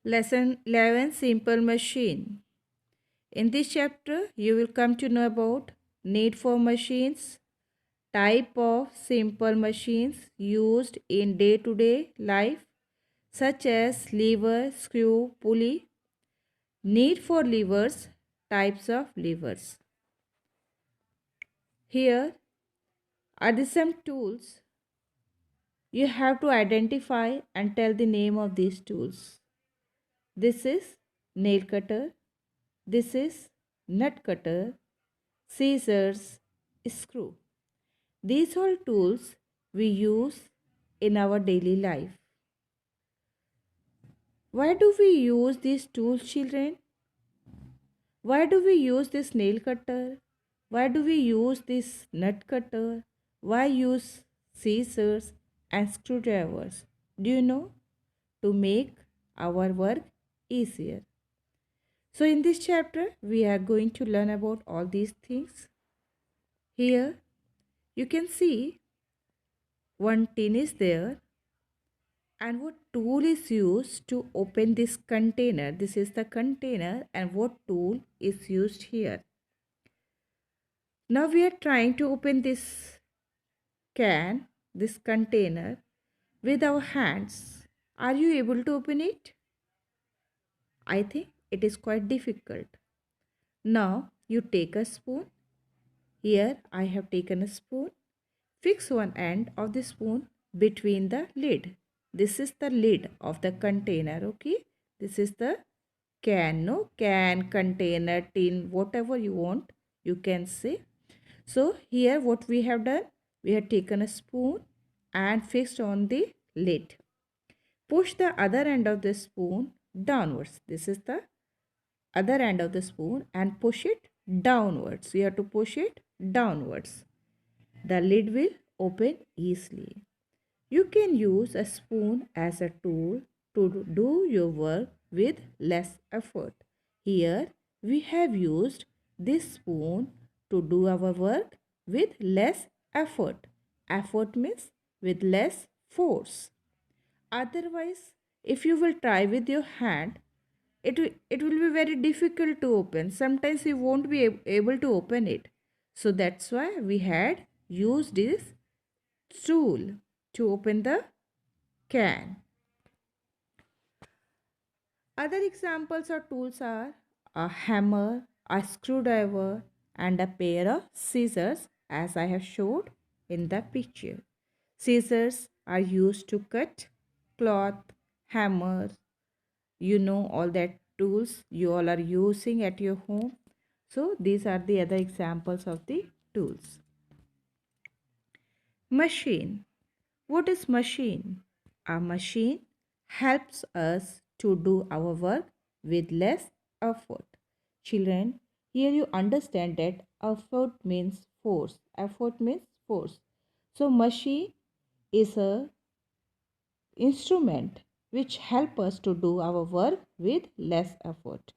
Lesson 11, Simple Machine. In this chapter, you will come to know about need for machines, type of simple machines used in day-to-day life, such as lever, screw, pulley, need for levers, types of levers. Here are the some tools. You have to identify and tell the name of these tools. This is nail cutter. This is nut cutter, scissors, screw. These all tools we use in our daily life. Why do we use these tools, children? Why do we use this nail cutter? Why do we use this nut cutter? Why use scissors and screwdrivers? Do you know? To make our work easier. So in this chapter, we are going to learn about all these things. Here, you can see one tin is there, and what tool is used to open this container. This is the container, and what tool is used here. Now we are trying to open this can, this container, with our hands. Are you able to open it? I think it is quite difficult. Now you take a spoon. Here I have taken a spoon. Fix one end of the spoon between the lid. This is the lid of the container, okay? This is the can, no? Can, container, tin, whatever you want, you can say. So here what we have done, we have taken a spoon and fixed on the lid. Push the other end of the spoon downwards. This is the other end of the spoon and push it downwards. You have to push it downwards. The lid will open easily. You can use a spoon as a tool to do your work with less effort. Here we have used this spoon to do our work with less effort. Effort means with less force. Otherwise, if you will try with your hand, it will be very difficult to open. Sometimes you won't be able to open it. So that's why we had used this tool to open the can. Other examples of tools are a hammer, a screwdriver, and a pair of scissors, as I have showed in the picture. Scissors are used to cut cloth, hammers, you know all that tools you all are using at your home. So these are the other examples of the tools. Machine. What is machine? A machine helps us to do our work with less effort. Children, here you understand that effort means force. Effort means force. So machine is a instrument which help us to do our work with less effort.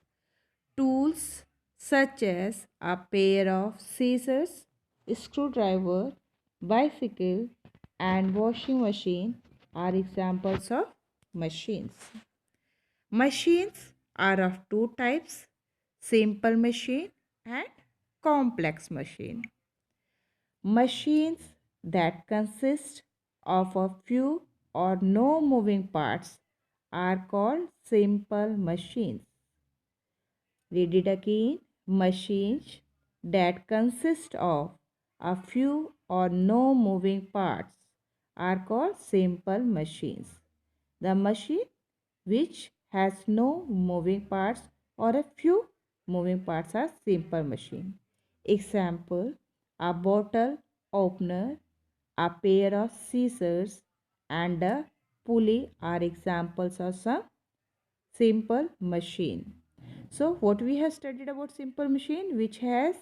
Tools such as a pair of scissors, screwdriver, bicycle, and washing machine are examples of machines. Machines are of two types, simple machine and complex machine. Machines that consist of a few or no moving parts are called simple machines. Read it again. Machines that consist of a few or no moving parts are called simple machines. The machine which has no moving parts or a few moving parts are simple machine. Example, a bottle opener, a pair of scissors, and a pulley are examples of some simple machine. So what we have studied about simple machine, which has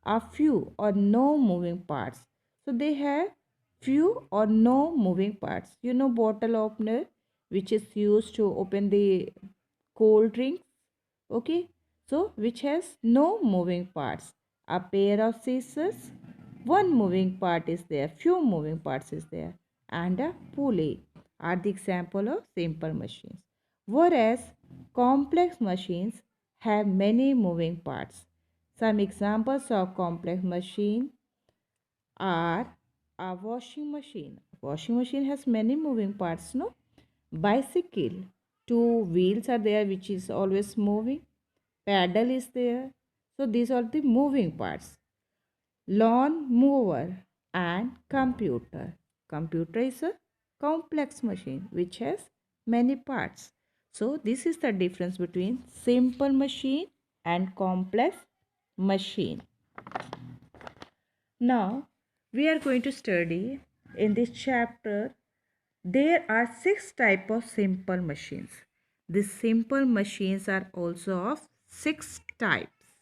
a few or no moving parts. So they have few or no moving parts. You know, bottle opener, which is used to open the cold drinks. Okay, so which has no moving parts. A pair of scissors, one moving part is there, few moving parts is there, and a pulley are the example of simple machines. Whereas Complex machines have many moving parts. Some examples of complex machine are a washing machine. Washing machine has many moving parts, no? Bicycle, two wheels are there which is always moving. Paddle is there. So these are the moving parts. Lawn mower and computer. Computer is a complex machine which has many parts. So this is the difference between simple machine and complex machine. Now we are going to study in this chapter. There are 6 types of simple machines. These simple machines are also of 6 types.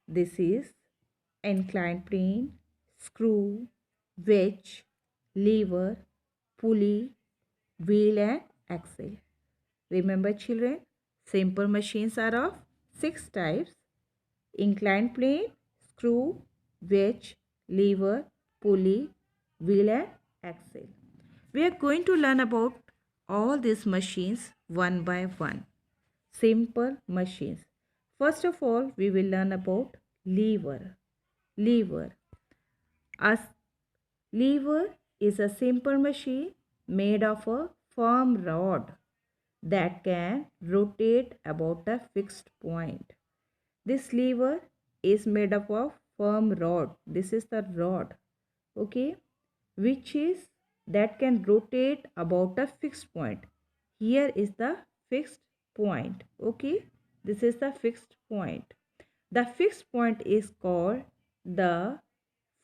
This is inclined plane, screw, wedge, lever, pulley, wheel and axle. Remember children, simple machines are of 6 types: inclined plane, screw, wedge, lever, pulley, wheel and axle. We are going to learn about all these machines one by one. Simple machines. First of all, we will learn about lever. Lever. A lever is a simple machine made of a firm rod that can rotate about a fixed point. This lever is made up of firm rod. This is the rod, okay, which is that can rotate about a fixed point. Here is the fixed point, okay. This is the fixed point. The fixed point is called the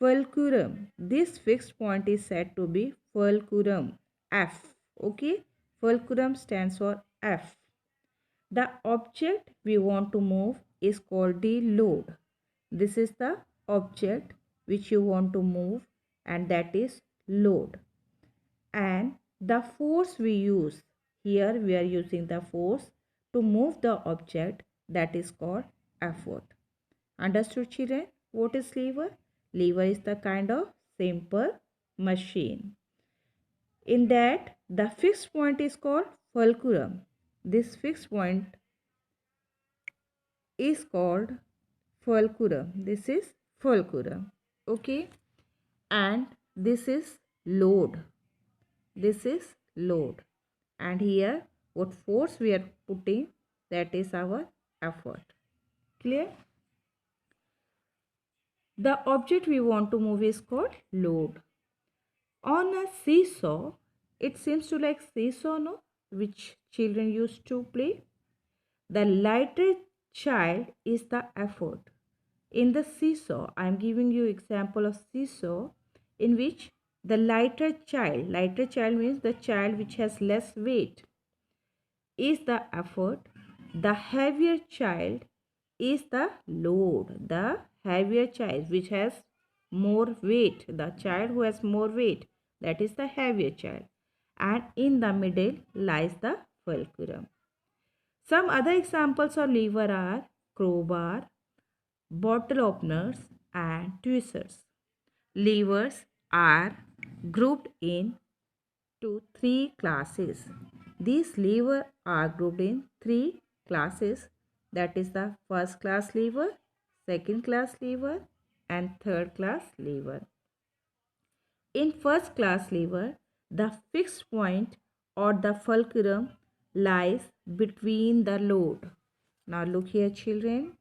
fulcrum. This fixed point is said to be fulcrum, F, okay. Fulcrum stands for F. The object we want to move is called the load. This is the object which you want to move, and that is load. And the force we use, here we are using the force to move the object, that is called effort. Understood children? What is lever? Lever is the kind of simple machine. In that, the fixed point is called fulcrum. This fixed point is called fulcrum. This is fulcrum, okay. And this is load. This is load. And here what force we are putting, that is our effort. Clear? The object we want to move is called load. On a seesaw, it seems to like seesaw, no, which children used to play. The lighter child is the effort. In the seesaw, I am giving you example of seesaw in which the lighter child means the child which has less weight, is the effort. The heavier child is the load. The heavier child which has more weight, the child who has more weight, that is the heavier child. And in the middle lies the fulcrum. Some other examples of lever are crowbar, bottle openers and tweezers. Levers are grouped into 3 classes. These levers are grouped in 3 classes, that is the first class lever, second class lever and third class lever. In first class lever, the fixed point or the fulcrum lies between the load. Now look here children,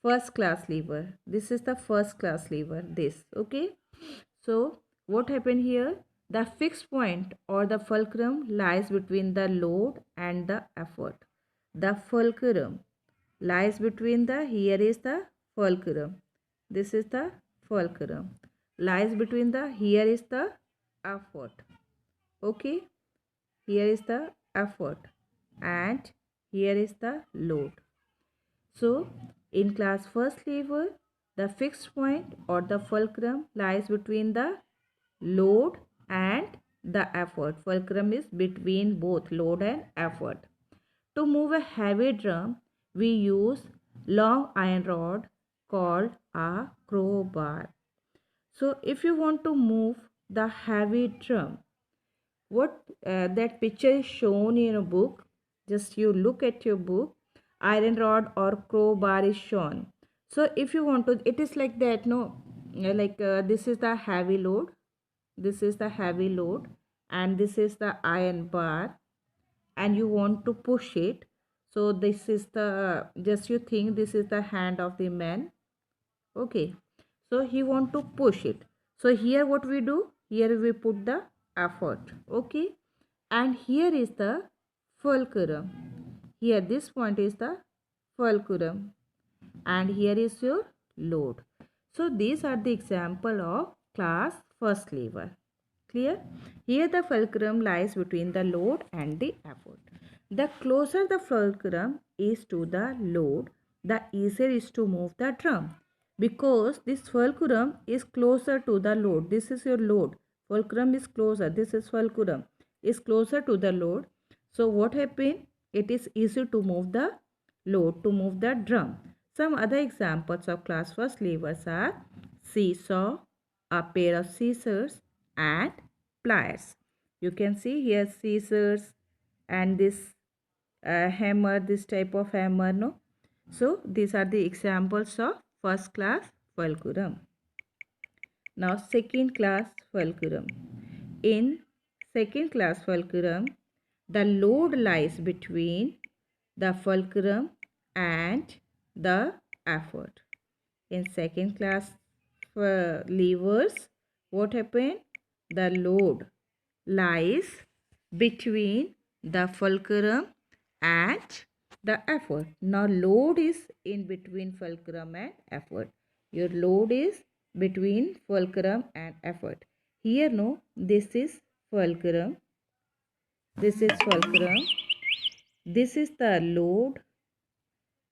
first class lever, this is the first class lever, this, okay. So what happened here, the fixed point or the fulcrum lies between the load and the effort. The fulcrum lies between the, here is the fulcrum, this is the fulcrum, lies between the, here is the effort, okay. Here is the effort and here is the load. So in class first lever, the fixed point or the fulcrum lies between the load and the effort. Fulcrum is between both load and effort. To move a heavy drum, we use long iron rod called a crowbar. So if you want to move the heavy drum, what that picture is shown in a book, Just you look at your book, iron rod or crowbar is shown. So if you want to, it is like that, no? This is the heavy load, this is the heavy load, and this is the iron bar, and you want to push it. So this is the, just you think this is the hand of the man. Okay, so he want to push it. So here what we do, here we put the effort. Okay, and here is the fulcrum. Here this point is the fulcrum, and here is your load. So these are the example of class first lever. Clear? Here the fulcrum lies between the load and the effort. The closer the fulcrum is to the load, the easier is to move the drum. Because this fulcrum is closer to the load. This is your load. Fulcrum is closer. This is fulcrum. Is closer to the load. So what happened? It is easy to move the load, to move the drum. Some other examples of class first levers are seesaw, a pair of scissors, and pliers. You can see here scissors and this hammer, this type of hammer, no? So these are the examples of first class fulcrum. Now second class fulcrum. In second class fulcrum, the load lies between the fulcrum and the effort. In second class levers, what happened? The load lies between the fulcrum and the effort. Now load is in between fulcrum and effort. Your load is between fulcrum and effort. Here no, this is fulcrum, this is fulcrum, this is the load,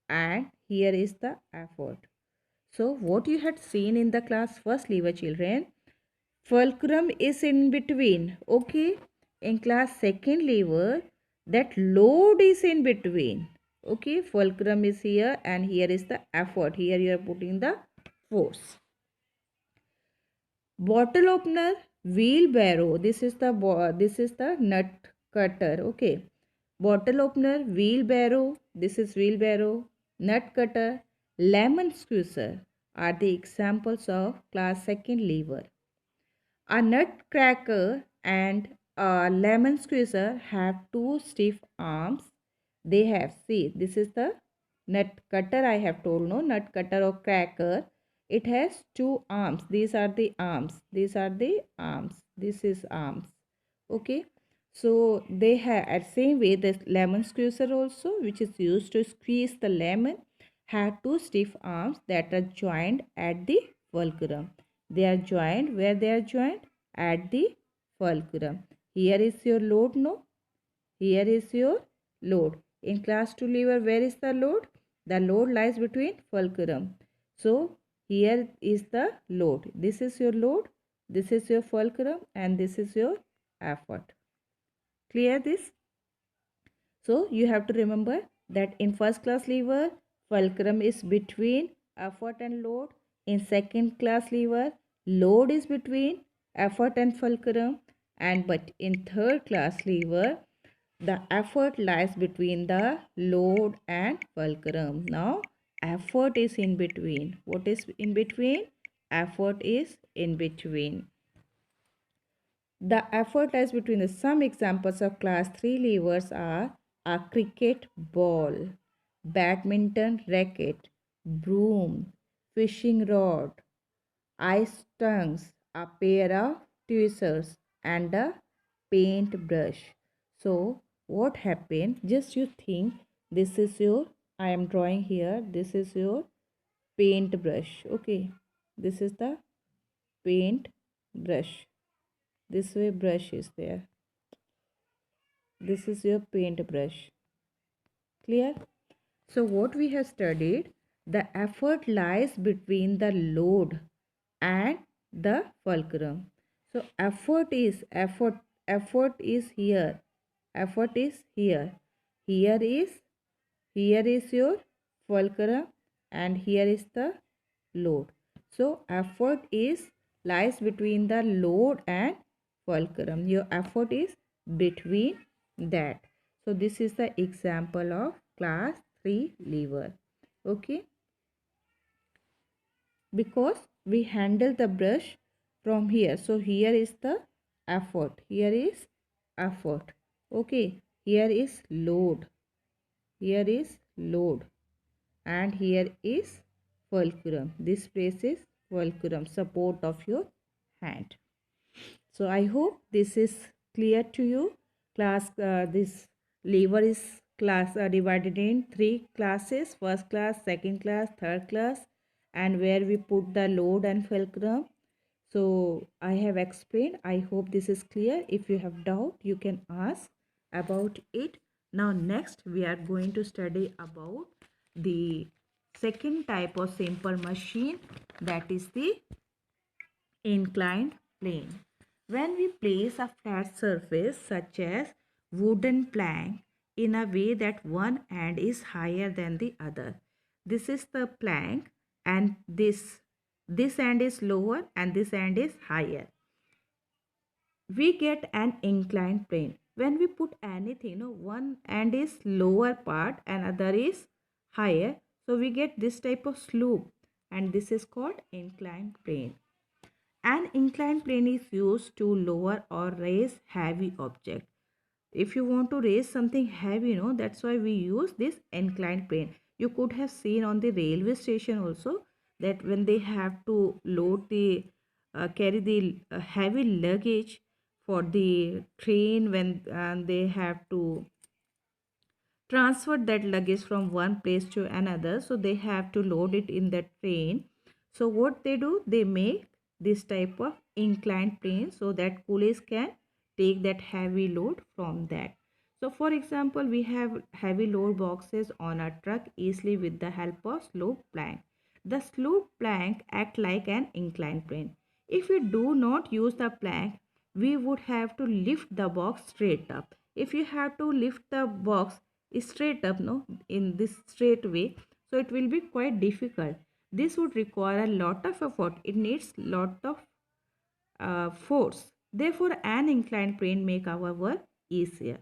and here is the effort. So what you had seen in the class first lever, children, fulcrum is in between. Okay, in class second lever, that load is in between. Okay, fulcrum is here and here is the effort. Here you are putting the force. Bottle opener, wheelbarrow. This is the nut cutter. Okay, bottle opener, wheelbarrow. This is wheelbarrow, nut cutter, lemon squeezer are the examples of class second lever. A nutcracker and a lemon squeezer have two stiff arms. They have, see, this is the nut cutter, I have told, no, nut cutter or cracker. It has two arms. These are the arms. These are the arms. This is arms. Okay. So they have, at same way, the lemon squeezer also, which is used to squeeze the lemon, have two stiff arms that are joined at the fulcrum. They are joined, where they are joined? At the fulcrum. Here is your load, no? Here is your load. In class 2 lever, where is the load? The load lies between fulcrum. So here is the load. This is your load, this is your fulcrum, and this is your effort. Clear this? So you have to remember that in first class lever, fulcrum is between effort and load. In second class lever, load is between effort and fulcrum. And but in third class lever, the effort lies between the load and fulcrum. Now effort is in between. What is in between? Effort is in between. The effort lies between the some examples of class 3 levers are a cricket ball, badminton racket, broom, fishing rod, ice tongues, a pair of tweezers, and a paintbrush. So what happened? Just you think, this is your, I am drawing here, this is your paintbrush. Okay, this is the paintbrush. This way brush is there. This is your paintbrush. Clear? So what we have studied, the effort lies between the load and the fulcrum. So effort is here. Effort is here. Here is your fulcrum, and here is the load. So effort is lies between the load and fulcrum. Your effort is between that. So this is the example of class 3 lever. Okay, because we handle the brush from here, so here is the effort, here is effort. Okay, here is load, here is load, and here is fulcrum. This place is fulcrum, support of your hand. So I hope this is clear to you. Class this lever is class divided in three classes: first class, second class, third class, and where we put the load and fulcrum. So I have explained. I hope this is clear. If you have doubt, you can ask about it. Now next we are going to study about the second type of simple machine, that is the inclined plane. When we place a flat surface such as wooden plank in a way that one end is higher than the other. This is the plank, and this end is lower and this end is higher. We get an inclined plane. When we put anything, one end is lower part and other is higher. So we get this type of slope, and this is called inclined plane. An inclined plane is used to lower or raise heavy object. If you want to raise something heavy, that's why we use this inclined plane. You could have seen on the railway station also that when they have to load the carry the heavy luggage for the train, when they have to transfer that luggage from one place to another, so they have to load it in the train. So what they do, they make this type of inclined plane so that coolies can take that heavy load from that. So for example, we have heavy load boxes on a truck easily with the help of slope plank. The slope plank act like an inclined plane. If we do not use the plank, we would have to lift the box straight up. If you have to lift the box straight up, in this straight way, so it will be quite difficult. This would require a lot of effort. It needs lot of force. Therefore, an inclined plane make our work easier.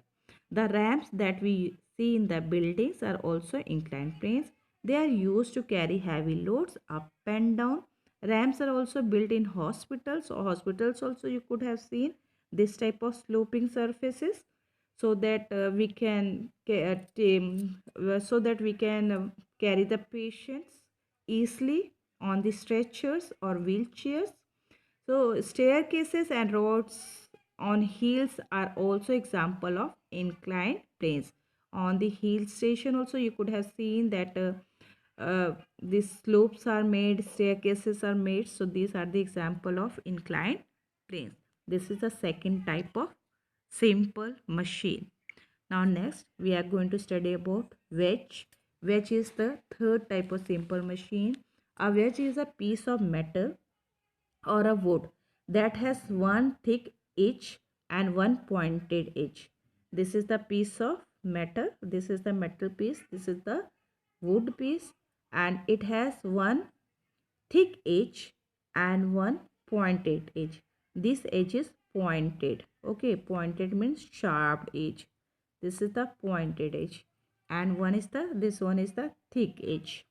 The ramps that we see in the buildings are also inclined planes. They are used to carry heavy loads up and down. Ramps are also built in hospitals. So hospitals also you could have seen this type of sloping surfaces, so that we can so that we can carry the patients easily on the stretchers or wheelchairs. So staircases and roads on hills are also example of inclined planes. On the hill station also you could have seen that these slopes are made, staircases are made. So these are the example of inclined planes. This is the second type of simple machine. Now next we are going to study about wedge. Wedge is the third type of simple machine. A wedge is a piece of metal or a wood that has one thick edge and one pointed edge. This is the piece of metal. This is the metal piece. This is the wood piece, and it has one thick edge and one pointed edge. This edge is pointed. Okay, pointed means sharp edge. This is the pointed edge, and this one is the thick edge.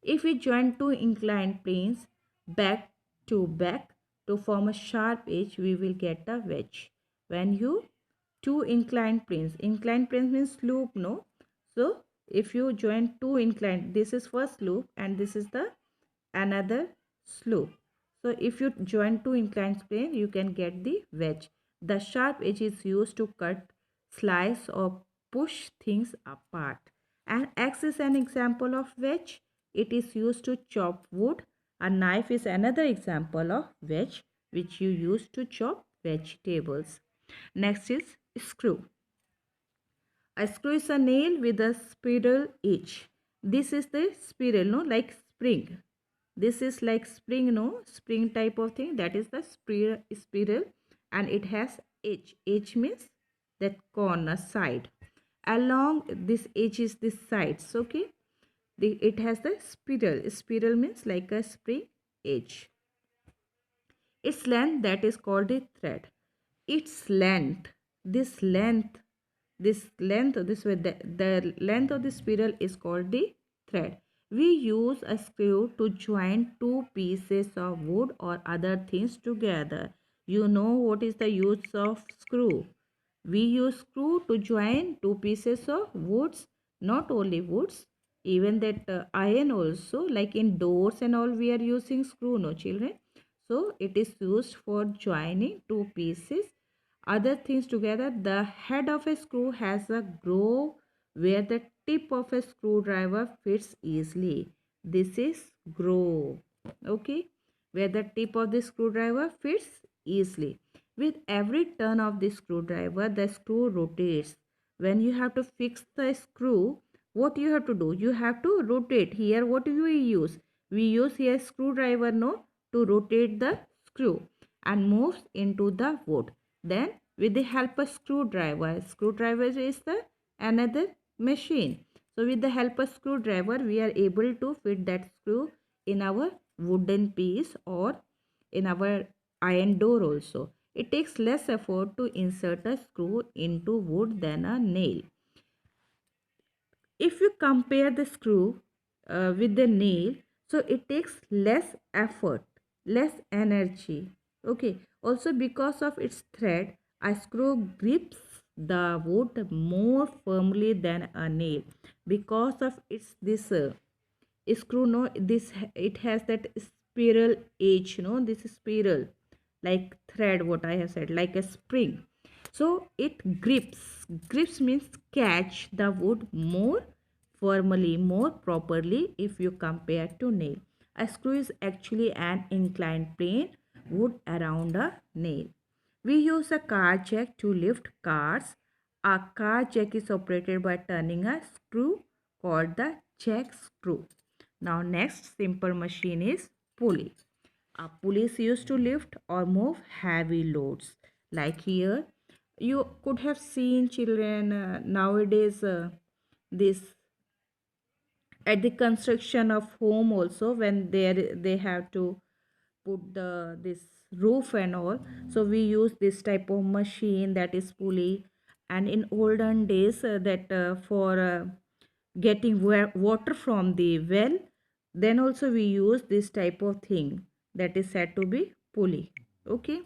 If we join two inclined planes back to back to form a sharp edge, we will get a wedge. When you two inclined planes means slope, no? So if you join two inclined, this is first slope and this is the another slope. So if you join two inclined plane, you can get the wedge. The sharp edge is used to cut, slice or push things apart. An axe is an example of wedge. It is used to chop wood. A knife is another example of wedge which you use to chop vegetables. Next is screw. A screw is a nail with a spiral edge. This is the spiral, no, like spring. This is like spring, no, spring type of thing. That is the spiral, and it has edge. Edge means that corner, side. Along this edge is this sides. Okay, it has the spiral. Spiral means like a spring edge. Its length, that is called a thread. Its length, this length This length, this way, the length of the spiral is called the thread. We use a screw to join two pieces of wood or other things together. You know what is the use of screw? We use screw to join two pieces of woods, not only woods, even that iron also, like in doors and all, we are using screw, no children. So it is used for joining two pieces other things together. The head of a screw has a groove where the tip of a screwdriver fits easily. This is groove. Okay, where the tip of the screwdriver fits easily. With every turn of the screwdriver, the screw rotates. When you have to fix the screw, what you have to do? You have to rotate. Here, what do we use? We use here screwdriver, no, to rotate the screw and moves into the wood. Then with the help of screwdriver is the another machine. So with the help of screwdriver, we are able to fit that screw in our wooden piece or in our iron door also. It takes less effort to insert a screw into wood than a nail. If you compare the screw with the nail, so it takes less effort, less energy. Okay, also because of its thread, a screw grips the wood more firmly than a nail. Because of its this screw, no, this it has that spiral edge, no, this spiral like thread, what I have said, like a spring. So it grips means catch the wood more firmly, more properly. If you compare to nail, a screw is actually an inclined plane wood around a nail. We use a car jack to lift cars. A car jack is operated by turning a screw called the jack screw. Now next simple machine is pulley. A pulley is used to lift or move heavy loads. Like here, you could have seen children nowadays this at the construction of home also, when they have to put this roof and all. So we use this type of machine, that is pulley. And in olden days, that for getting water from the well, then also we use this type of thing, that is said to be pulley. Okay,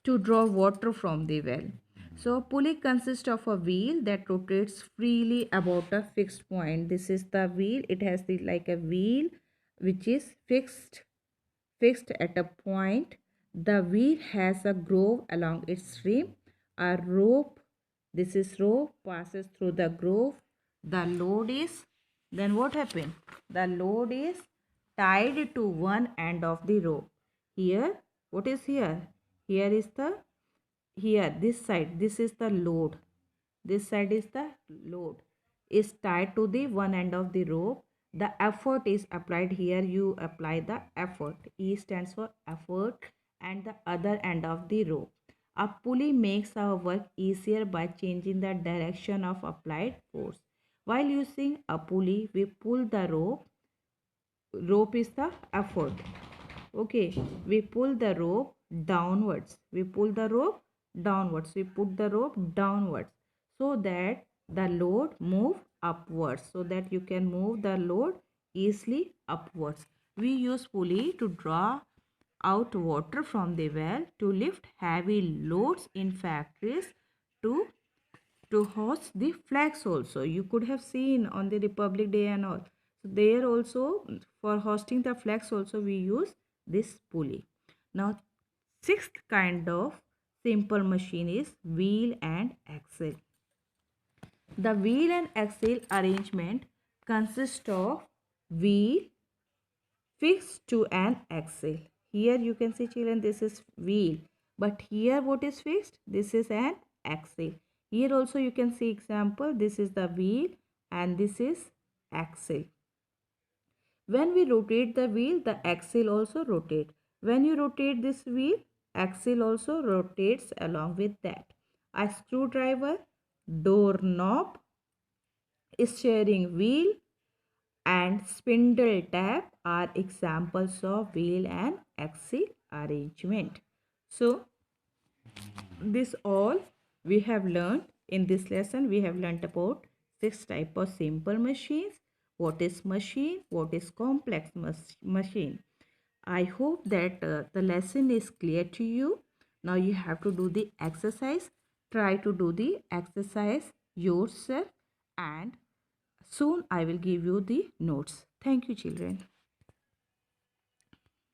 to draw water from the well. So a pulley consists of a wheel that rotates freely about a fixed point. This is the wheel. It has the like a wheel which is fixed at a point. The wheel has a groove along its rim. A rope, this is rope, passes through the groove. The load is, then what happened? The load is tied to one end of the rope. Here, what is here? Here is the, here, this side, this is the load. This side is the load, is tied to the one end of the rope. The effort is applied here. You apply the effort. E stands for effort, and the other end of the rope. A pulley makes our work easier by changing the direction of applied force. While using a pulley, we pull the rope. Rope is the effort. Okay, we pull the rope downwards. We pull the rope downwards. We put the rope downwards so that the load move upwards, so that you can move the load easily upwards. We use pulley to draw out water from the well, to lift heavy loads in factories, to host the flags also. You could have seen on the Republic Day and all. So there also, for hosting the flags also, we use this pulley. Now sixth kind of simple machine is wheel and axle. The wheel and axle arrangement consists of wheel fixed to an axle. Here you can see children, this is wheel, but here what is fixed? This is an axle. Here also you can see example, this is the wheel and this is axle. When we rotate the wheel, the axle also rotate. When you rotate this wheel, axle also rotates along with that. A screwdriver, doorknob, steering wheel and spindle tap are examples of wheel and axle arrangement. So this all we have learned In this lesson, we have learnt about 6 types of simple machines. What is machine? What is complex machine? I hope that the lesson is clear to you. Now you have to do the exercise. Try to do the exercise yourself, and soon I will give you the notes. Thank you, children.